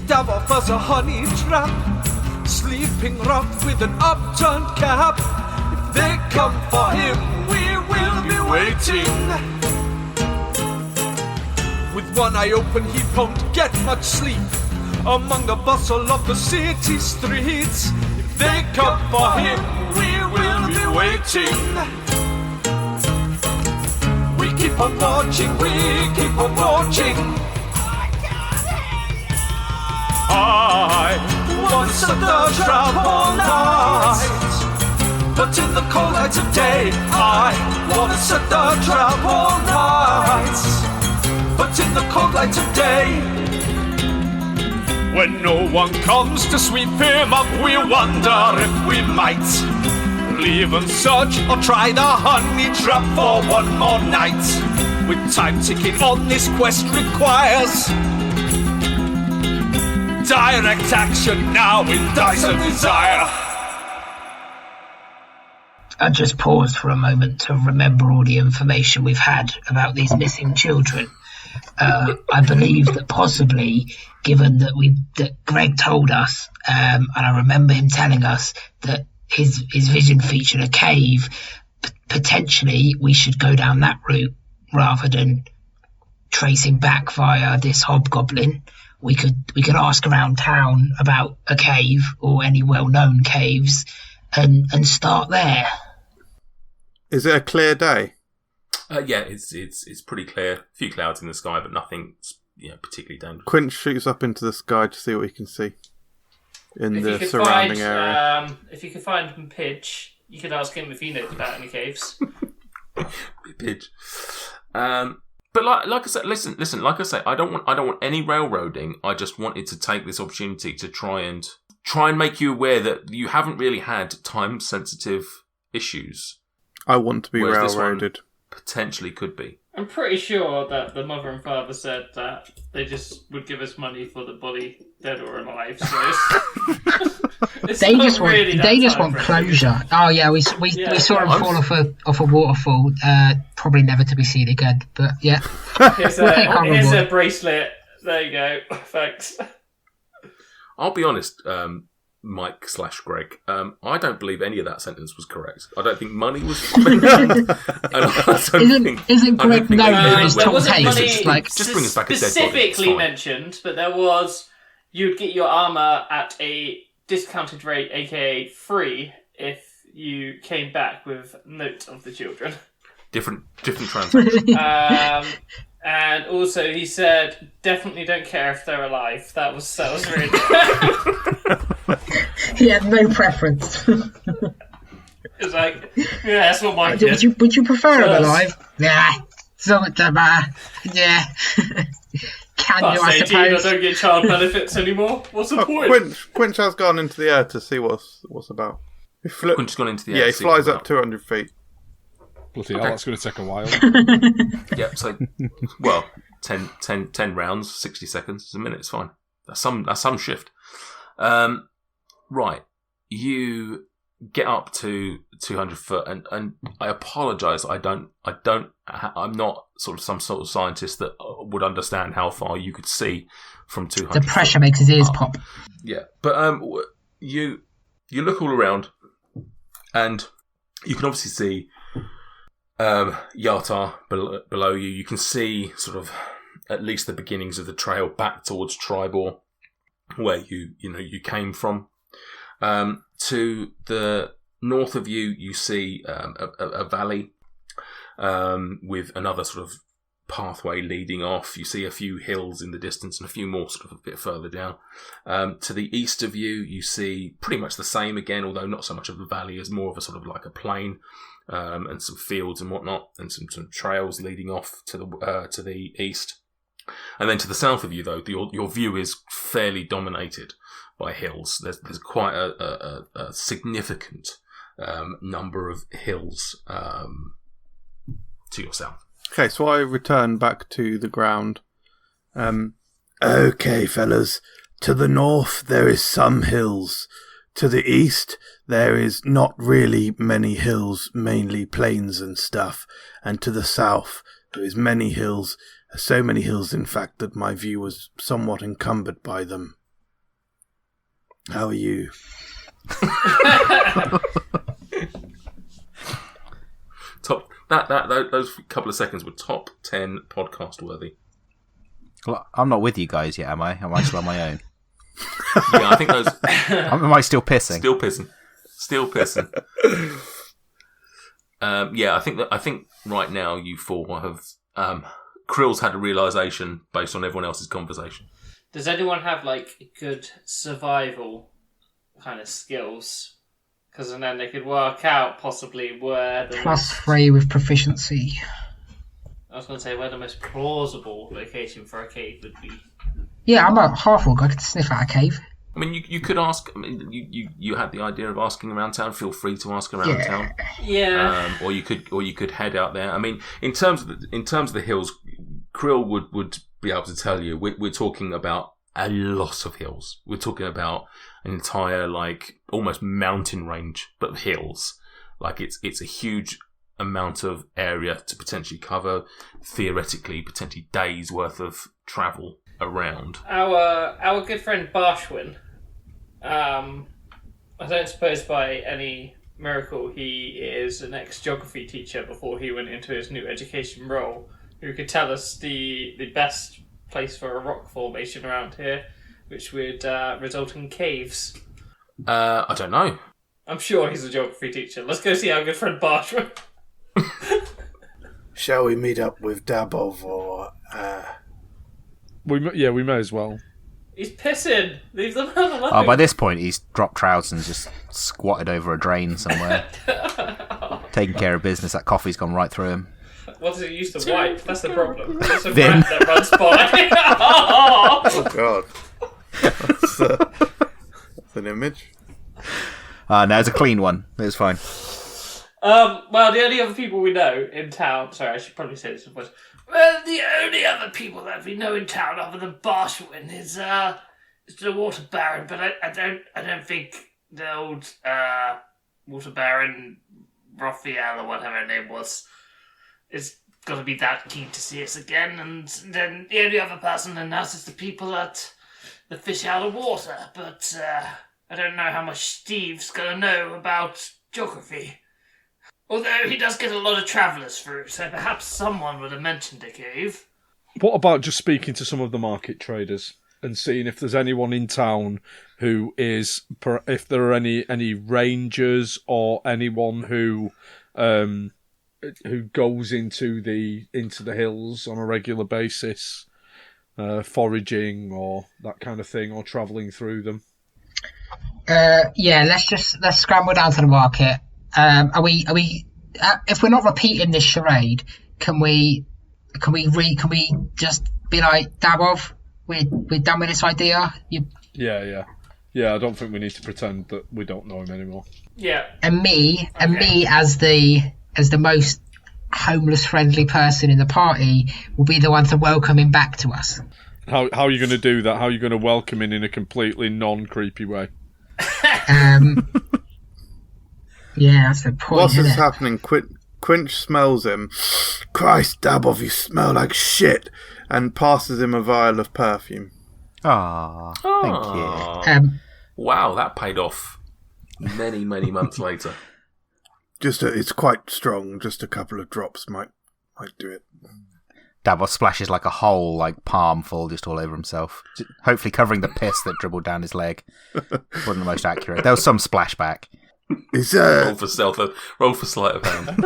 Davos was a honey trap, sleeping rough with an upturned cap. If they come for him, we will be waiting. With one eye open, he won't get much sleep among the bustle of the city streets. If they come for him, we will be waiting. We keep on marching, we keep on marching. I want to set the trap all night, but in the cold light of day, I want to set the trap all night, but in the cold light of day. When no one comes to sweep him up, we wonder if we might leave and search or try the honey trap for one more night. With time ticking on, this quest requires direct action now in dice of desire. I just paused for a moment to remember all the information we've had about these missing children. I believe that possibly, given that Greg told us, and I remember him telling us that his vision featured a cave, potentially we should go down that route rather than tracing back via this hobgoblin. We could ask around town about a cave or any well-known caves and start there. Is it a clear day? Yeah, it's pretty clear. A few clouds in the sky, but nothing particularly dangerous. Quint shoots up into the sky to see what he can see in the surrounding area. If you could find Pidge, you could ask him if he knows about any caves. Pidge. But like I said, listen. Like I say, I don't want any railroading. I just wanted to take this opportunity to try and make you aware that you haven't really had time-sensitive issues. I want to be railroaded. Potentially could be. I'm pretty sure that the mother and father said that they just would give us money for the body, dead or alive. So they just want closure. Oh yeah, we saw him fall off a waterfall. Probably never to be seen again. But yeah, here's a bracelet. There you go. Thanks. I'll be honest, Mike/Greg. I don't believe any of that sentence was correct. I don't think money was. Isn't Greg known for his top takes? Just bring us back a dead body. Specifically mentioned, but there was you'd get your armor at a discounted rate, aka free, if you came back with note of the children. Different transaction. And also, he said, "Definitely don't care if they're alive." That was really. He had no preference. It's like, yeah, that's what my kid. Would you prefer them alive? Yeah, so much better. Yeah. Can you? I 18, suppose. I don't get child benefits anymore. What's the point? Quinch has gone into the air to see what's about. Quinch has gone into the air. Yeah, he flies up 200 feet. Bloody hell, that's going to take a while. Yeah, so 10 rounds, 60 seconds, it's a minute. It's fine. That's some shift. Right, you get up to 200 foot, and I apologise. I'm not sort of some sort of scientist that would understand how far you could see from 200. The pressure makes his ears pop. Yeah, but you look all around, and you can obviously see Yatar below you. You can see sort of at least the beginnings of the trail back towards Tribor, where you came from. To the north of you, you see a valley with another sort of pathway leading off. You see a few hills in the distance and a few more sort of a bit further down. To the east of you, you see pretty much the same again, although not so much of a valley as more of a sort of like a plain, and some fields and whatnot, and some trails leading off to the east. And then to the south of you, though, your view is fairly dominated by hills. There's quite a significant number of hills to your south. Okay, so I return back to the ground. Okay, fellas. To the north, there is some hills. To the east, there is not really many hills, mainly plains and stuff. And to the south, there is many hills. So many hills, in fact, that my view was somewhat encumbered by them. How are you? Top those couple of seconds were top 10 podcast worthy. Well, I'm not with you guys yet, am I? Am I still on my own? Yeah, I think those Am I still pissing? still pissing. Yeah, I think right now you four have Krill's had a realization based on everyone else's conversation. Does anyone have like good survival kind of skills? Because then they could work out possibly where the +3 with proficiency. I was going to say where the most plausible location for a cave would be. Yeah, I'm a half-orc. I could sniff out a cave. I mean, you could ask. I mean, you had the idea of asking around town. Feel free to ask around town. Yeah. Or you could head out there. I mean, in terms of the hills, Krill would be able to tell you. We're talking about a lot of hills. We're talking about an entire almost mountain range, but hills. Like it's a huge amount of area to potentially cover. Theoretically, potentially days worth of travel around. Our good friend Barshwin. I don't suppose by any miracle he is an ex-geography teacher before he went into his new education role, who could tell us the best place for a rock formation around here, which would result in caves. I don't know. I'm sure he's a geography teacher. Let's go see our good friend Barshwin. Shall we meet up with Dabov or... We may as well. He's pissing. Leave the man alone. Oh, by this point, he's dropped trousers and just squatted over a drain somewhere. Taking care of business. That coffee's gone right through him. What does it use to wipe? That's the problem. It's a Vin. rat that runs by. Oh, God. That's an image. No, it's a clean one. It's fine. Well, the only other people we know in town... Sorry, I should probably say this in voice. Well, the only other people that we know in town other than Barshwin is the Water Baron, but I don't think the old Water Baron Raphael or whatever her name was is going to be that keen to see us again. And then the only other person in us is the people at the Fish Out of Water. But I don't know how much Steve's going to know about geography. Although he does get a lot of travellers through, so perhaps someone would have mentioned a cave. What about just speaking to some of the market traders and seeing if there's anyone in town who is, if there are any rangers or anyone who goes into the hills on a regular basis, foraging or that kind of thing, or travelling through them. Yeah, let's scramble down to the market. Are we? If we're not repeating this charade, can we just be like, Dabov, we're done with this idea? Yeah. I don't think we need to pretend that we don't know him anymore. Yeah. And me as the most homeless friendly person in the party will be the one to welcome him back to us. How are you going to do that? How are you going to welcome him in a completely non-creepy way? Yeah, that's the point. Whilst this is happening, Quinch smells him. Christ, Dabov, you smell like shit, and passes him a vial of perfume. Ah, thank you. Wow, that paid off many months later. It's quite strong. Just a couple of drops might do it. Davos splashes like a whole palm full just all over himself, hopefully covering the piss that dribbled down his leg. Wasn't the most accurate. There was some splashback. Roll for stealth. Roll for sleight of hand.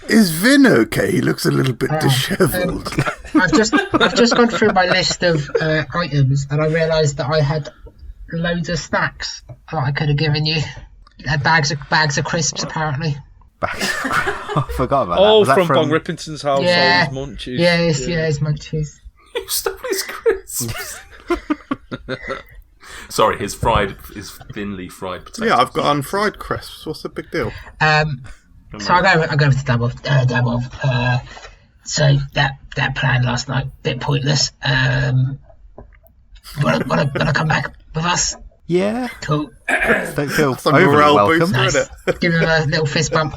Is Vin okay? He looks a little bit dishevelled. I've just gone through my list of items, and I realised that I had loads of snacks that I could have given you. Bags of crisps, apparently. I forgot about that. Oh, Was that from Bong Rippington's house. Yeah. All his munchies. Yeah, his munchies. You stole his crisps. Sorry, his thinly fried potatoes. Yeah, I've got unfried crisps. What's the big deal? So I go with Dabov. So that plan last night, bit pointless. Wanna come back with us? Yeah. Cool. Don't feel Some overly morale welcome. booster, Nice. isn't it? Give him a little fist bump.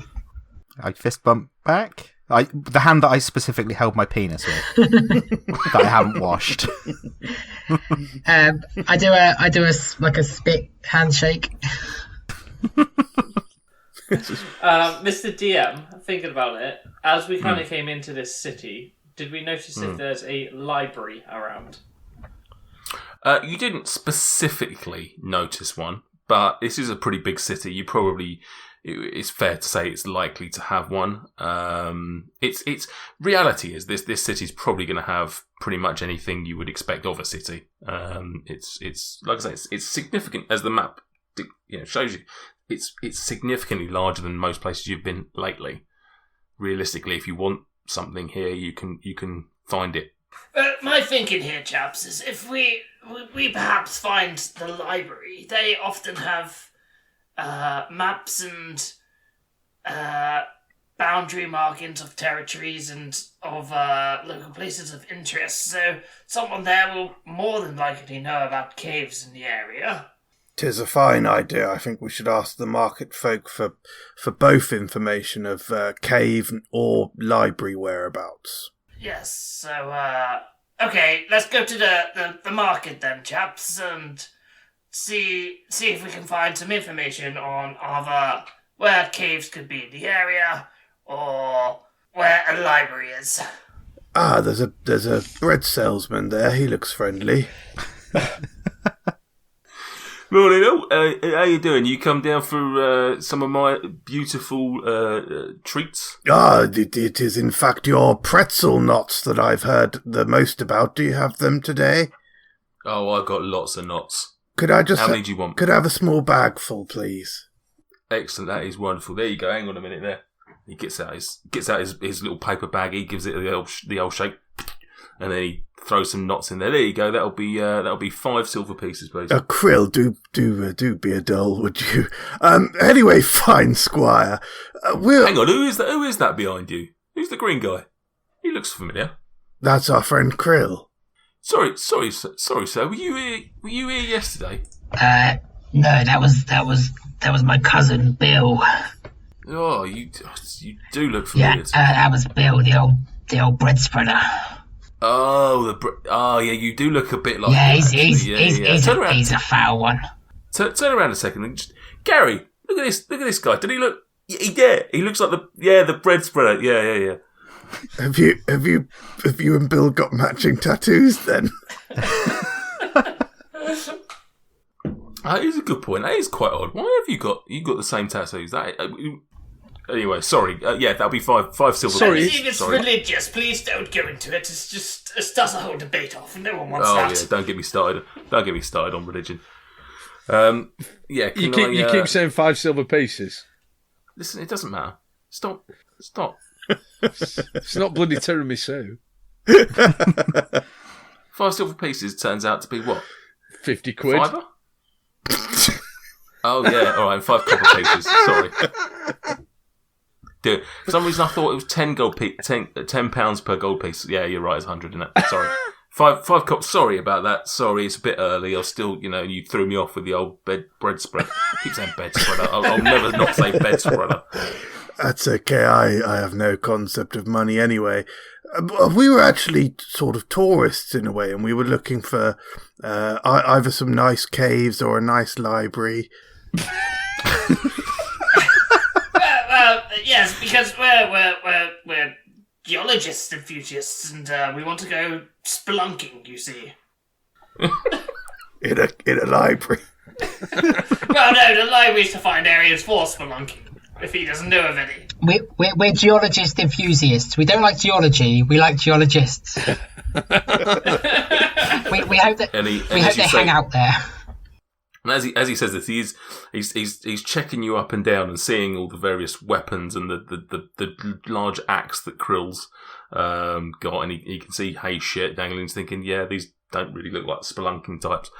I fist bump back. The hand that I specifically held my penis with, that I haven't washed. I do a like a spit handshake. Mr. DM, thinking about it, as we kind of came into this city, did we notice if there's a library around? You didn't specifically notice one, but this is a pretty big city. It's fair to say it's likely to have one. It's reality is this city's probably going to have pretty much anything you would expect of a city. It's like I say, it's significant as the map shows you. It's significantly larger than most places you've been lately. Realistically, if you want something here, you can find it. My thinking here, chaps, is if we perhaps find the library, they often have maps and boundary markings of territories and of local places of interest. So someone there will more than likely know about caves in the area. 'Tis a fine idea. I think we should ask the market folk for both information of cave or library whereabouts. Yes, so, okay, let's go to the market then, chaps, and see if we can find some information on either where caves could be in the area or where a library is. Ah, there's a bread salesman there. He looks friendly. Morning, all. How you doing? You come down for some of my beautiful treats? Ah, it is in fact your pretzel knots that I've heard the most about. Do you have them today? Oh, I've got lots of knots. Could I just... How many do you want? Could I have a small bag full, please? Excellent, that is wonderful. There you go. Hang on a minute there. He gets out his little paper bag. He gives it the old shake, and then he throws some knots in there. There you go. That'll be 5 silver pieces, please. Krill, do be a doll, would you? Anyway, fine, Squire. Hang on, who is that? Who is that behind you? Who's the green guy? He looks familiar. That's our friend Krill. Sorry, sir. Were you here yesterday? No, that was my cousin Bill. Oh, you do look familiar. Yeah, that was Bill, the old bread spreader. Oh, yeah, you do look a bit like. Yeah, him, he's a foul one. Turn around a second. Gary, look at this guy. Did he look? Yeah, he looks like the bread spreader. Yeah. Have you and Bill got matching tattoos then? That is a good point. That is quite odd. Why have you got the same tattoos? Anyway, sorry. Yeah, that'll be 5 silver. Sorry, if it's religious, please don't go into it. It's just it starts a whole debate off, and no one wants that. Oh yeah, don't get me started. Don't get me started on religion. Yeah, you keep saying 5 silver pieces. Listen, it doesn't matter. Stop. It's not bloody tiramisu. 5 silver pieces turns out to be what? 50 quid. Fiver? Oh yeah, all right, 5 copper pieces. Sorry. Dude, for some reason I thought it was 10 £10 per gold piece. Yeah, you're right. It's 100 in it. Sorry. 5 copper. Sorry about that. Sorry, it's a bit early. I'll still, you threw me off with the old bread spread. I keep saying bed spreader. I'll never not say bed spreader. That's okay. I have no concept of money anyway. We were actually sort of tourists in a way, and we were looking for either some nice caves or a nice library. Yes, because we're geologists and futurists, and we want to go spelunking. You see, in a library. Well, no, the library's to find areas for spelunking. If he doesn't know of any. We're geologist enthusiasts. We don't like geology. We like geologists. we hope that they hang out there. And as he says this, he's checking you up and down and seeing all the various weapons and the large axe that Krill's got, and he can see hay shit dangling. He's thinking, yeah, these don't really look like spelunking types.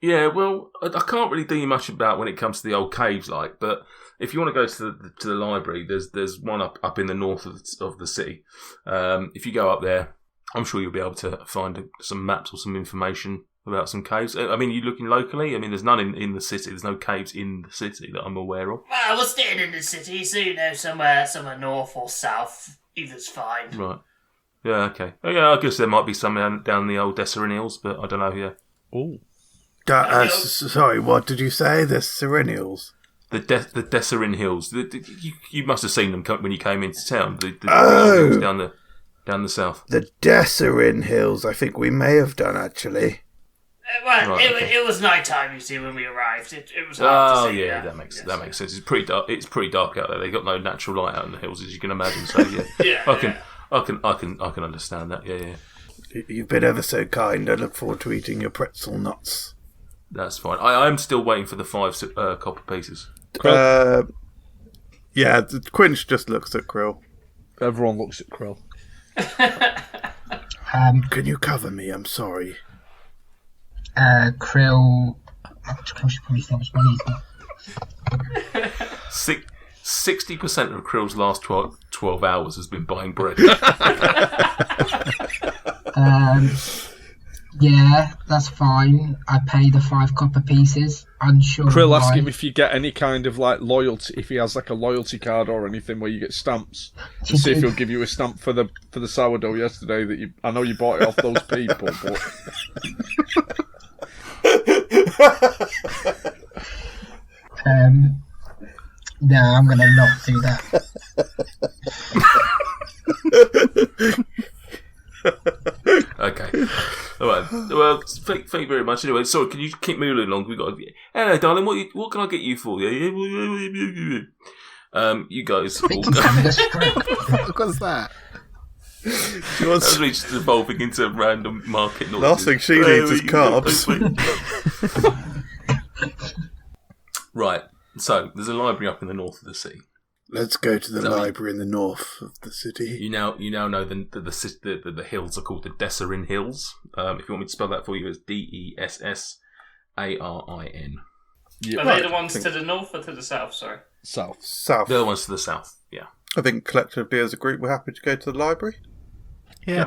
Yeah, well, I can't really do you much about when it comes to the old caves, but if you want to go to the library, there's one up in the north of the city. If you go up there, I'm sure you'll be able to find some maps or some information about some caves. I mean, you looking locally? I mean, there's none in the city. There's no caves in the city that I'm aware of. Well, we're staying in the city, so somewhere north or south, either's fine. Right. Yeah, okay. Oh, yeah, I guess there might be some down the old Desserin Hills, but I don't know, yeah. Oh. Sorry, what did you say? The Serennials? The Desserin Hills. You must have seen them when you came into town. The Oh! hills down the south. The Desserin Hills, I think we may have done, actually. Well, Right, okay. it was night time, you see, when we arrived. It was hard to see. Yeah, that makes sense. It's pretty dark. It's pretty dark out there. They got no natural light out in the hills, as you can imagine. So yeah, I can understand that. Yeah. You've been ever so kind. I look forward to eating your pretzel nuts. That's fine. I am still waiting for the 5 copper pieces. Yeah, Quinch just looks at Krill. Everyone looks at Krill. Can you cover me? I'm sorry. Krill should probably stop spelling. 60% of Krill's last 12 hours has been buying bread. Yeah, that's fine. I pay the 5 copper pieces. Unsure. Krill, why. ask him if you get any kind of like loyalty, if he has like a loyalty card or anything where you get stamps. To see if he'll give you a stamp for the sourdough yesterday that you. I know you bought it off those people, but. No, I'm gonna not do that. Okay. All right. Well, thank you very much. Anyway, sorry, can you keep moving along? We got. Hello, darling. What can I get you for? You guys. I think he's having a stroke. What's that? That's me just evolving into random market noises. Last thing she needs is carbs. Right. So there's a library up in the north of the city. Let's go to the library in the north of the city. You now know the hills are called the Desserin Hills. If you want me to spell that for you, it's Dessarin. Yeah. Are they the ones to the north or to the south? Sorry. South. South. The other ones to the south. Yeah. I think collectively as a group we're happy to go to the library. Yeah.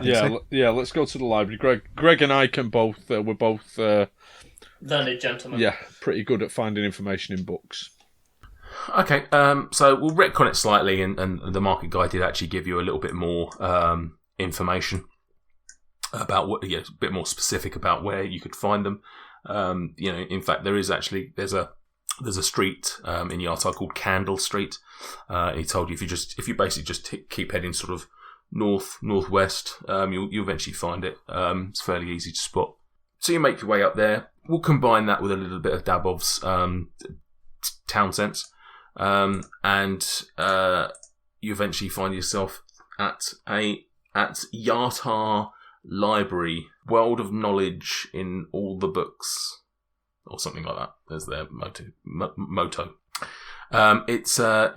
Let's go to the library. Greg and I can both. We're both. Learned gentlemen. Yeah, pretty good at finding information in books. Okay, so we'll retcon it slightly, and the market guy did actually give you a little bit more information about a bit more specific about where you could find them. In fact, there's a street in Yartar called Candle Street. He told you if you basically just keep heading sort of northwest, you'll eventually find it. It's fairly easy to spot. So you make your way up there. We'll combine that with a little bit of Dabov's town sense. And you eventually find yourself at Yartar Library, World of Knowledge in all the books, or something like that. There's their motto. It's a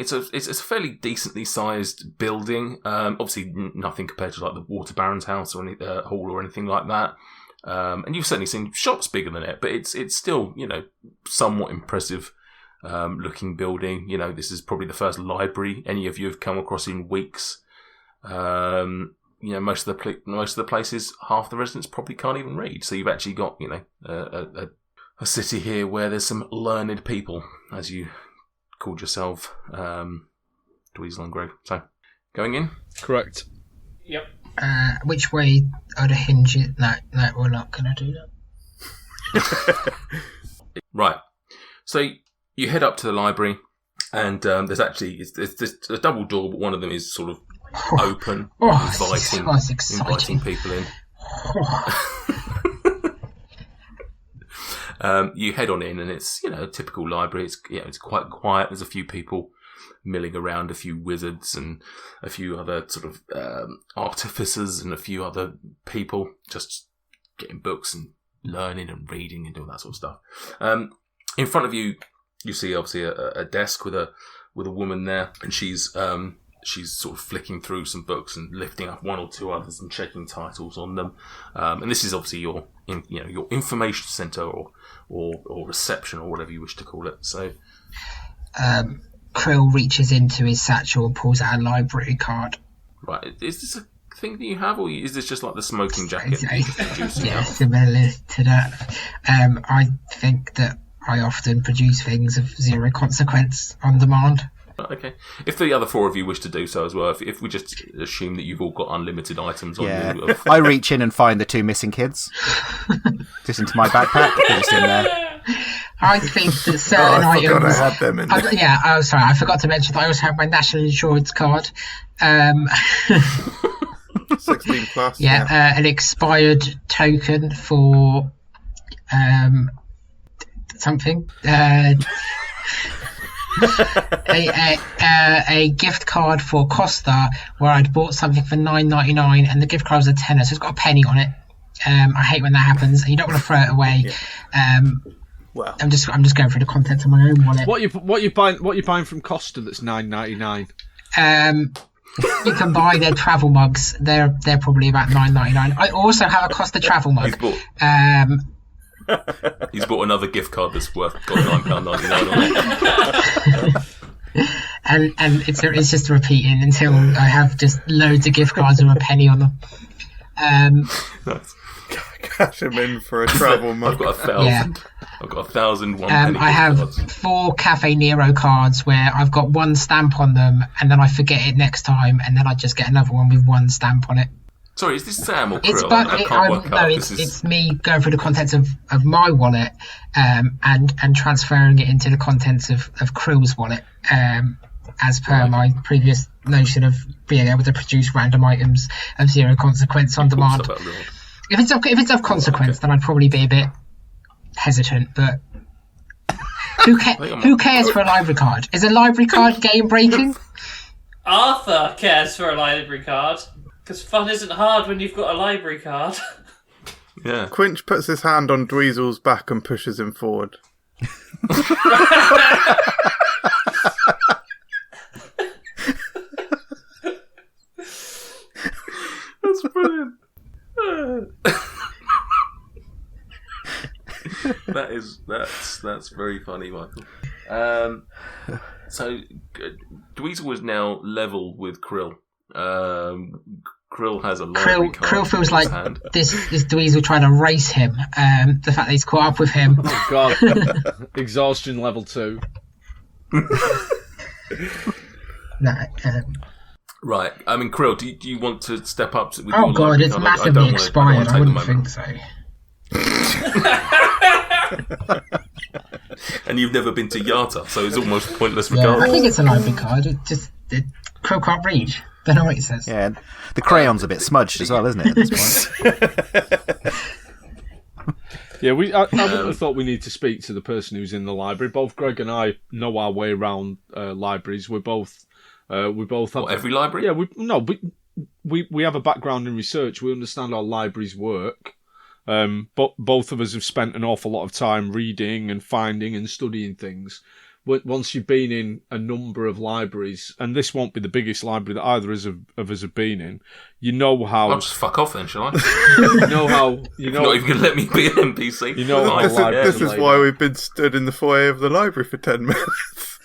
fairly decently sized building. Obviously, nothing compared to like the Water Baron's house or any hall or anything like that. And you've certainly seen shops bigger than it, but it's still somewhat impressive. Looking building. This is probably the first library any of you have come across in weeks. Most of the places, half the residents probably can't even read. So you've actually got a city here where there's some learned people, as you called yourself, Dweezil and Grove. So going in, Correct. Yep. Which way are the hinges? No, we're not going to do that. right? So you head up to the library, and there's a double door, but one of them is sort of open, inviting people in. You head on in, and it's a typical library. It's quite quiet. There's a few people milling around, a few wizards and a few other sort of artificers and a few other people just getting books and learning and reading and all that sort of stuff. In front of you, you see obviously a desk with a woman there, and she's sort of flicking through some books and lifting up one or two others and checking titles on them. And this is obviously your information centre or reception or whatever you wish to call it. So, Krill reaches into his satchel and pulls out a library card. Right, is this a thing that you have, or is this just like the smoking jacket? That you're just producing Yeah, out? similar to that. I think that I often produce things of zero consequence on demand. Okay. If the other 4 of you wish to do so as well, if we just assume that you've all got unlimited items on you. I reach in and find the 2 missing kids. Just into my backpack. They're just in there. I think that certain I forgot items. I had them in there. Yeah, oh, sorry, I forgot to mention that I also have my national insurance card. 16 plus. An expired token for something. A gift card for Costa where I'd bought something for $9.99 and the gift card was a tenner, so it's got a penny on it. I hate when that happens, and you don't want to throw it away. Well, I'm just going through the contents of my own wallet. What you buying from Costa that's $9.99? You can buy their travel mugs. They're probably about $9.99. I also have a Costa travel mug. He's bought another gift card that's worth £9.99 on it. and it's just repeating until I have just loads of gift cards with a penny on them. Nice. Cash him in for a travel mug. I've got 1,000. Yeah. I've got 1,000 1 I have cards. 4 Cafe Nero cards where I've got 1 stamp on them, and then I forget it next time, and then I just get another one with 1 stamp on it. Sorry, is this Sam or It's Krill? but I can't work out. it's me going through the contents of my wallet, and transferring it into the contents of Krill's wallet, as per my previous notion of being able to produce random items of 0 consequence on demand. If it's of consequence, then I'd probably be a bit hesitant. But who cares for a library card? Is a library card game breaking? Arthur cares for a library card. Because fun isn't hard when you've got a library card. Yeah. Quinch puts his hand on Dweezil's back and pushes him forward. That's brilliant. That's very funny, Michael. So Dweezil was now level with Krill. Krill has a library card. Krill feels in like his hand. this Dweezil trying to race him. The fact that he's caught up with him. Oh God, exhaustion level 2. Right. I mean, Krill, do you want to step up with Oh your God, library it's card? massively expired. I wouldn't think so. And you've never been to Yata, so it's almost pointless Yeah, regardless. I think it's a library card. Krill can't read. Don't know what it says. Yeah, the crayon's a bit smudged as well, isn't it, at this point? Yeah, I wouldn't have thought we need to speak to the person who's in the library. Both Greg and I know our way around libraries. We both have Every library? Yeah, we have a background in research. We understand how libraries work. But both of us have spent an awful lot of time reading and finding and studying things. Once you've been in a number of libraries, and this won't be the biggest library that either of us have been in, you know how... I'll just fuck off then, shall I? You know how... You're not even going to let me be an NPC. You know how This is why we've been stood in the foyer of the library for 10 minutes.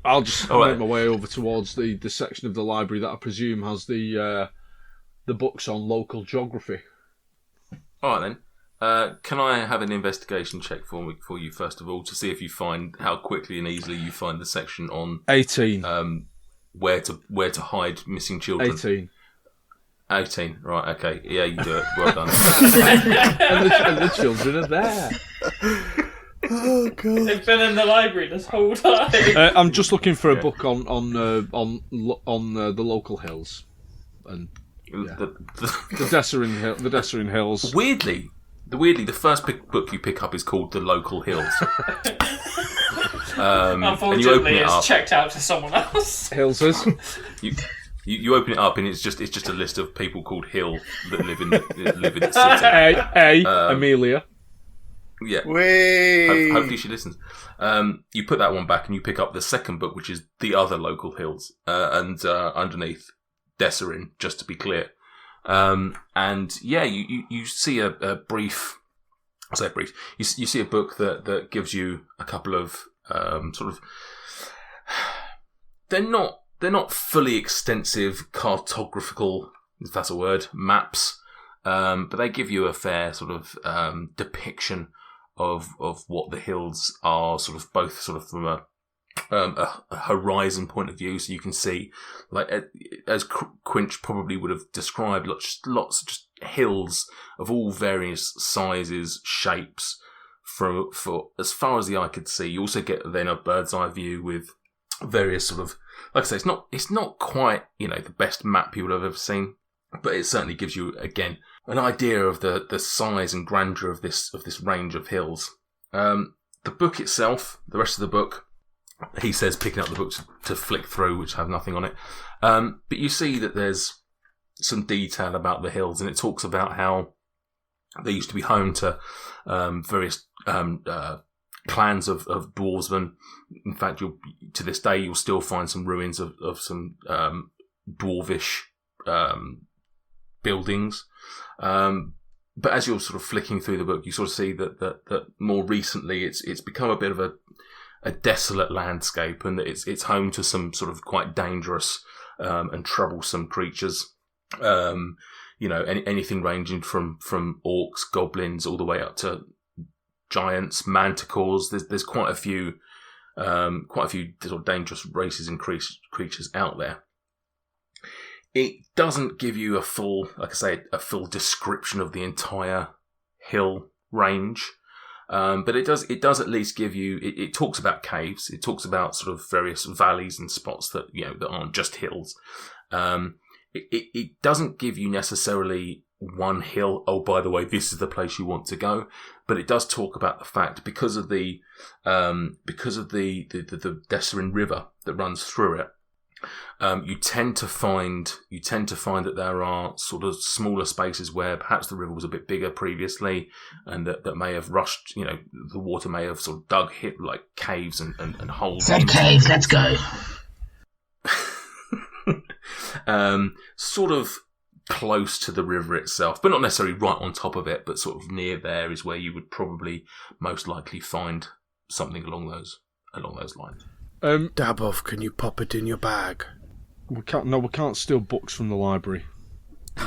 I'll just make my way over towards the section of the library that I presume has the books on local geography. All right, then. Can I have an investigation check for you, first of all, to see if you find how quickly and easily you find the section on 18. Where to hide missing children? 18. Right, okay. Yeah, you do it. Well done. and the children are there. Oh God! They've been in the library this whole time. I'm just looking for a book on the local hills, and the Desserin Hills. Weirdly, the first book you pick up is called The Local Hills. Unfortunately, it's checked out to someone else. Hillses. You open it up and it's just a list of people called Hill that live in the city. Amelia. Yeah. Wait. Hopefully she listens. You put that one back and you pick up the second book, which is The Other Local Hills, and underneath Desserin, just to be clear. And yeah, you see a brief. I say brief. You see a book that gives you a couple of sort of. They're not fully extensive cartographical, if that's a word, maps, but they give you a fair sort of depiction of what the hills are, sort of both sort of from a a horizon point of view, so you can see, like as Quinch probably would have described, lots of just hills of all various sizes, shapes, for as far as the eye could see. You also get then a bird's eye view with various sort of, like I say, it's not quite the best map you would have ever seen, but it certainly gives you again an idea of the size and grandeur of this range of hills. The book itself, the rest of the book, he says picking up the books to flick through, which have nothing on it. But you see that there's some detail about the hills, and it talks about how they used to be home to various clans of dwarvesmen. In fact, to this day, you'll still find some ruins of some dwarvish buildings. But as you're sort of flicking through the book, you sort of see that more recently it's become a bit of a desolate landscape, and that it's home to some sort of quite dangerous and troublesome creatures. Anything ranging from orcs, goblins, all the way up to giants, manticores. There's quite a few sort of dangerous races and creatures out there. It doesn't give you a full description of the entire hill range. But it does at least give you, it talks about caves, it talks about sort of various valleys and spots that, that aren't just hills. It doesn't give you necessarily one hill, oh, by the way, this is the place you want to go, but it does talk about the fact, because of the Desserin River that runs through it, you tend to find that there are sort of smaller spaces where perhaps the river was a bit bigger previously, and that may have rushed, the water may have sort of dug like caves and holes. Said caves, let's go. Sort of close to the river itself, but not necessarily right on top of it, but sort of near there is where you would probably most likely find something along those lines. Dabov, can you pop it in your bag? We can't steal books from the library.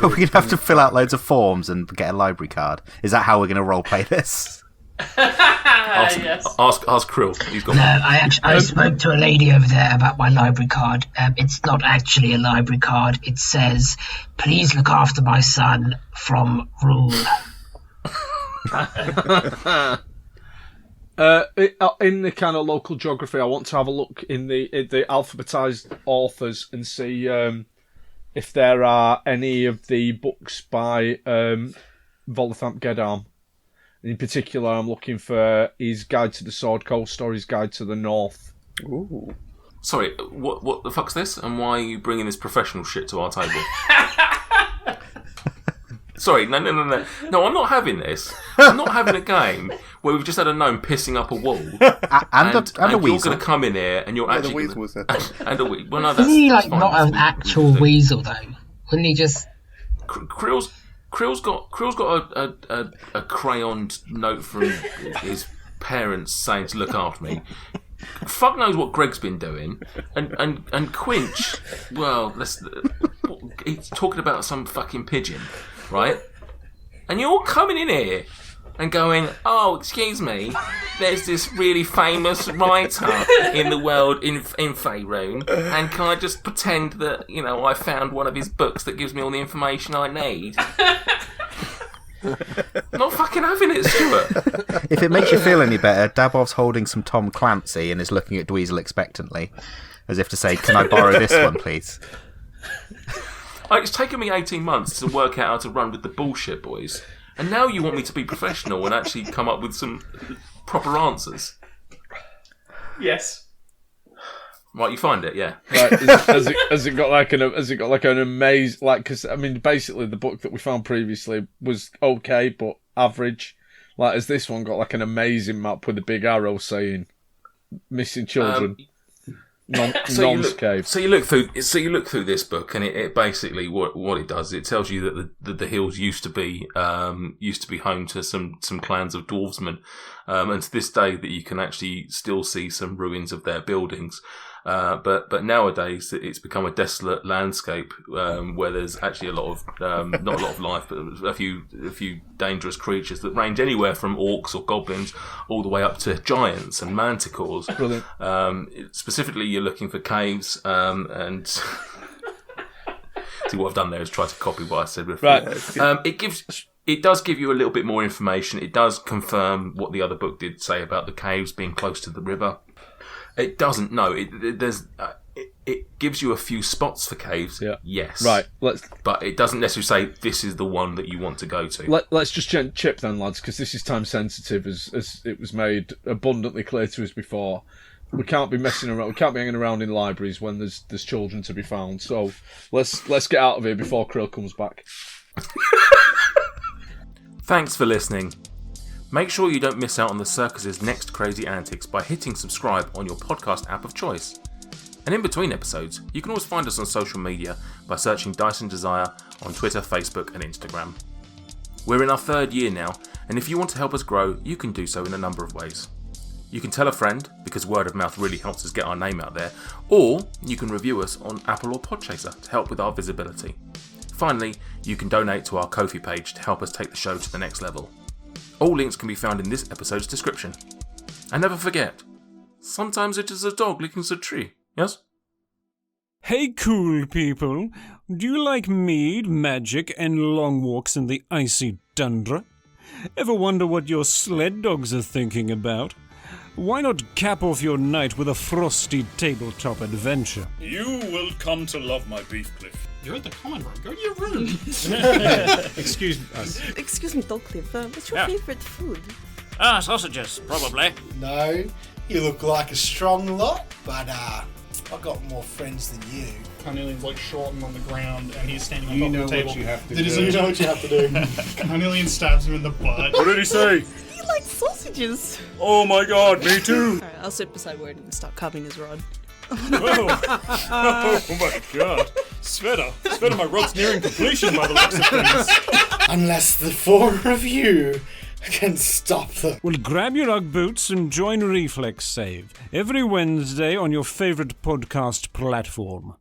We're going to have to fill out loads of forms and get a library card. Is that how we're going to roleplay this? Yes. Ask Krill. He's got No, I spoke to a lady over there about my library card. It's not actually a library card. It says, "Please look after my son from Rule." In the kind of local geography, I want to have a look in the alphabetized authors and see if there are any of the books by Volothamp Geddarm. In particular, I'm looking for his Guide to the Sword Coast or his Guide to the North. Ooh. Sorry, what the fuck's this? And why are you bringing this professional shit to our table? Sorry, no, I'm not having this. I'm not having a game where we've just had a gnome pissing up a wall, and a weasel. You're going to come in here and you're actually... the weasel was there. And a weasel. Well, no, Isn't he not an actual weasel though? Wouldn't he just... Krill's got a crayoned note from his parents saying to look after me. Fuck knows what Greg's been doing, and Quinch, well, he's talking about some fucking pigeon, right? And you're all coming in here and going, "Oh, excuse me, there's this really famous writer in the world in Faerun, and can I just pretend that I found one of his books that gives me all the information I need?" Not fucking having it, Stuart. If it makes you feel any better, Dabov's holding some Tom Clancy and is looking at Dweezil expectantly, as if to say, "Can I borrow this one, please?" It's taken me 18 months to work out how to run with the bullshit, boys. And now you want me to be professional and actually come up with some proper answers. Yes. Right, you find it, yeah. Right, has it got like an amazing, because I mean, basically the book that we found previously was okay but average. Like, has this one got like an amazing map with a big arrow saying "missing children"? Non's cave. So you look through this book, and it basically what it does. It tells you that the hills used to be home to some clans of dwarvesmen, and to this day that you can actually still see some ruins of their buildings. But nowadays it's become a desolate landscape where there's actually a lot of not a lot of life, but a few dangerous creatures that range anywhere from orcs or goblins all the way up to giants and manticores. Brilliant. Specifically, you're looking for caves and. See, what I've done there is try to copy what I said before. Right. It does give you a little bit more information. It does confirm what the other book did say about the caves being close to the river. It doesn't. No, it gives you a few spots for caves. Yeah. Yes. Right. But it doesn't necessarily say this is the one that you want to go to. Let's just chip then, lads, because this is time sensitive, as it was made abundantly clear to us before. We can't be messing around. We can't be hanging around in libraries when there's children to be found. So let's get out of here before Krill comes back. Thanks for listening. Make sure you don't miss out on the circus's next crazy antics by hitting subscribe on your podcast app of choice. And in between episodes, you can always find us on social media by searching Dyson Desire on Twitter, Facebook, and Instagram. We're in our 3rd year now, and if you want to help us grow, you can do so in a number of ways. You can tell a friend, because word of mouth really helps us get our name out there, or you can review us on Apple or Podchaser to help with our visibility. Finally, you can donate to our Ko-fi page to help us take the show to the next level. All links can be found in this episode's description. And never forget, sometimes it is a dog licking the tree, yes? Hey cool people, do you like mead, magic, and long walks in the icy tundra? Ever wonder what your sled dogs are thinking about? Why not cap off your night with a frosty tabletop adventure? You will come to love my beef cliff. You're at the common room. Go to your room. Excuse me. Excuse me, Dolcliffe. What's your favourite food? Sausages, probably. No, you look like a strong lot, but I've got more friends than you. Carnelian's like short and on the ground, and he's standing on You top know of the table. what you have to You do. know what you have to do. Carnelian stabs him in the butt. What did he say? He likes sausages. Oh my god, me too! Alright, I'll sit beside Word and start carving his rod. Oh my god. Sveta, my rod's nearing completion by the looks of things. Unless the 4 of you can stop them. Well, grab your Ugg boots and join Reflex Save every Wednesday on your favourite podcast platform.